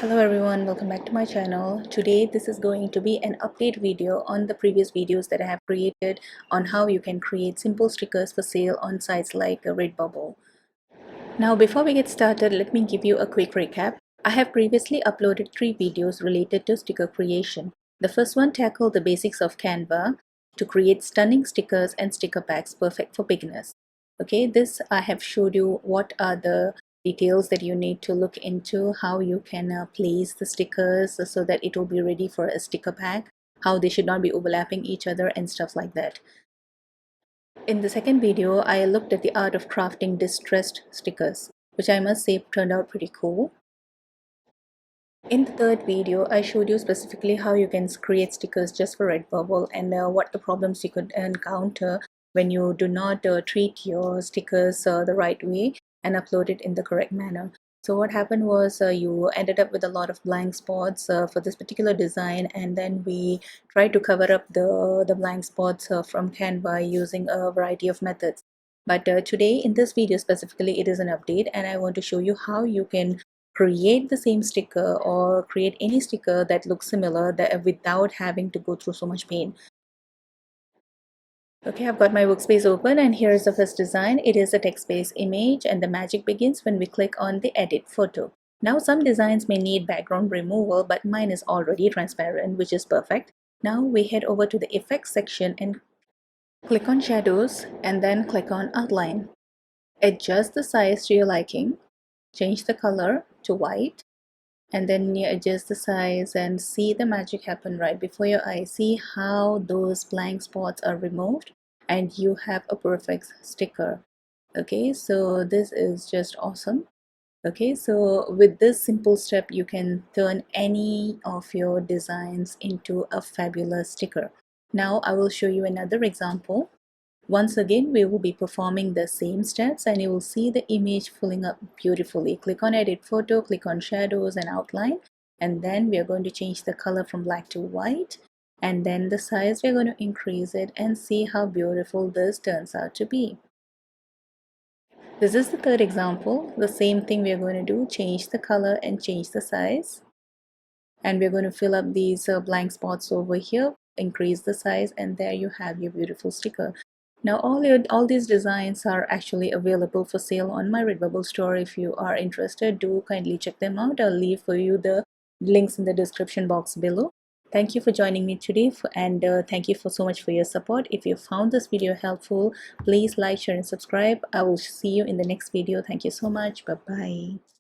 Hello everyone, welcome back to my channel. Today this is going to be an update video on the previous videos that I have created on how you can create simple stickers for sale on sites like Redbubble. Now before we get started, let me give you a quick recap. I have previously uploaded 3 videos related to sticker creation. The first one tackled the basics of Canva to create stunning stickers and sticker packs perfect for beginners. Okay, this I have showed you what are the details that you need to look into, how you can place the stickers so that it will be ready for a sticker pack, how they should not be overlapping each other and stuff like that. In the second video, I looked at the art of crafting distressed stickers, which I must say turned out pretty cool. In the third video, I showed you specifically how you can create stickers just for Redbubble and what the problems you could encounter when you do not treat your stickers the right way and upload it in the correct manner. So what happened was you ended up with a lot of blank spots for this particular design, and then we tried to cover up the blank spots from Canva using a variety of methods. But today in this video specifically, it is an update and I want to show you how you can create the same sticker or create any sticker that looks similar without having to go through so much pain. Okay, I've got my workspace open and here is the first design. It is a text-based image and the magic begins when we click on the edit photo. Now some designs may need background removal, but mine is already transparent, which is perfect. Now we head over to the effects section and click on shadows and then click on outline. Adjust the size to your liking, change the color to white, and then you adjust the size and see the magic happen right before your eyes. See how those blank spots are removed and you have a perfect sticker. Okay, so this is just awesome. Okay, so with this simple step you can turn any of your designs into a fabulous sticker. Now I will show you another example. Once again, we will be performing the same steps and you will see the image filling up beautifully. Click on edit photo, click on shadows and outline, and then we are going to change the color from black to white, and then the size we're going to increase it, and see how beautiful this turns out to be. This is the third example. The same thing we are going to do, change the color and change the size, and we're going to fill up these blank spots over here, increase the size, and there you have your beautiful sticker. Now all these designs are actually available for sale on my Redbubble store. If you are interested, do kindly check them out. I'll leave for you the links in the description box below. Thank you for joining me today and thank you so much for your support. If you found this video helpful, please like, share and subscribe. I will see you in the next video. Thank you so much. Bye bye.